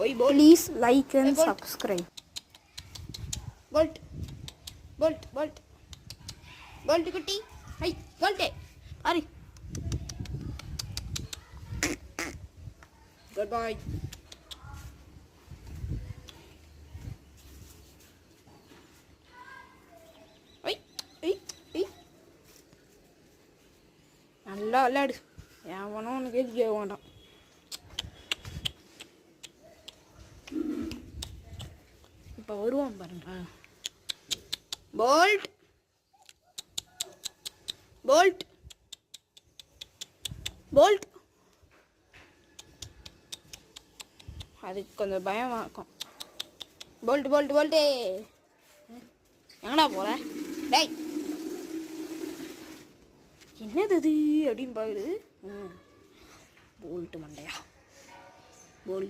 Please like and subscribe. Bolt. Kutti. Hey, Bolt. Hurry. Goodbye. நல்லா விளையாடு. எவனும் உனக்கு கேட்க வேண்டாம். இப்போ வருவான் பாருங்க. போல்ட் அதுக்கு கொஞ்சம் பயமா இருக்கும். போல்ட்டு எங்கடா போற? டேய் என்னது இது அப்படின்னு பாக்குது. போல்ட்டு மண்டையா போல்ட்